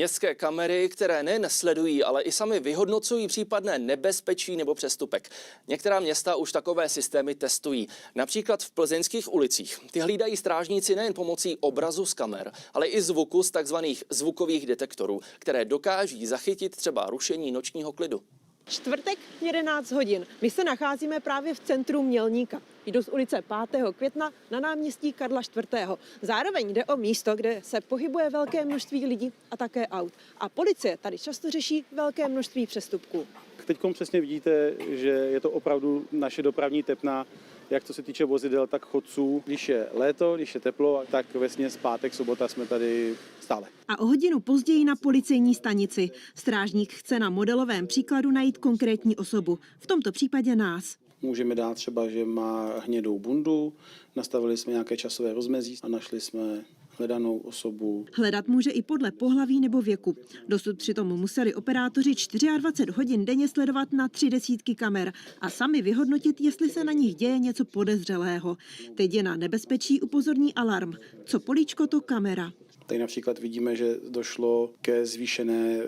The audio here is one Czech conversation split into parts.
Městské kamery, které nejen sledují, ale i sami vyhodnocují případné nebezpečí nebo přestupek. Některá města už takové systémy testují. Například v plzeňských ulicích. Ty hlídají strážníci nejen pomocí obrazu z kamer, ale i zvuku z takzvaných zvukových detektorů, které dokáží zachytit třeba rušení nočního klidu. Čtvrtek 11 hodin. My se nacházíme právě v centru Mělníka. Jdu z ulice 5. května na náměstí Karla IV. Zároveň jde o místo, kde se pohybuje velké množství lidí a také aut. A policie tady často řeší velké množství přestupků. Teď přesně vidíte, že je to opravdu naše dopravní tepna, jak co se týče vozidel, tak chodců. Když je léto, když je teplo, tak vesměs pátek, sobota jsme tady stále. A o hodinu později na policejní stanici. Strážník chce na modelovém příkladu najít konkrétní osobu. V tomto případě nás. Můžeme dát třeba, že má hnědou bundu, nastavili jsme nějaké časové rozmezí a našli jsme hledanou osobu. Hledat může i podle pohlaví nebo věku. Dosud přitom museli operátoři 24 hodin denně sledovat na 30 kamer a sami vyhodnotit, jestli se na nich děje něco podezřelého. Teď je na nebezpečí upozorní alarm. Co políčko, to kamera. Tady například vidíme, že došlo ke zvýšené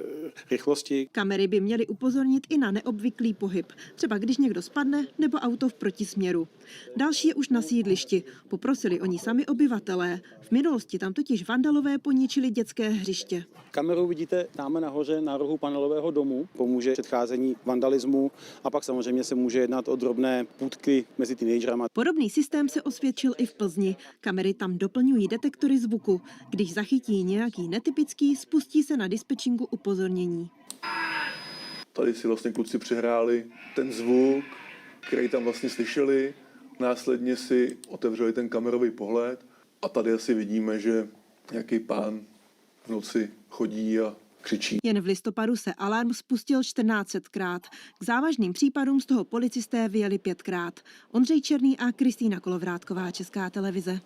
rychlosti. Kamery by měly upozornit i na neobvyklý pohyb, třeba když někdo spadne nebo auto v protisměru. Další je už na sídlišti. Poprosili o ní sami obyvatelé. V minulosti tam totiž vandalové poničili dětské hřiště. Kamerou vidíte tam nahoře na rohu panelového domu. Pomůže předcházení vandalismu a pak samozřejmě se může jednat o drobné půtky mezi teenagerama. Podobný systém se osvědčil i v Plzni. Kamery tam doplňují detektory zvuku. Když zachytí nějaký netypický, spustí se na dispečinku upozornění. Tady si vlastně kluci přihráli ten zvuk, který tam vlastně slyšeli, následně si otevřeli ten kamerový pohled a tady asi vidíme, že nějaký pán v noci chodí a křičí. Jen v listopadu se alarm spustil 1400krát. K závažným případům z toho policisté vyjeli 5krát. Ondřej Černý a Kristýna Kolovrátková, Česká televize.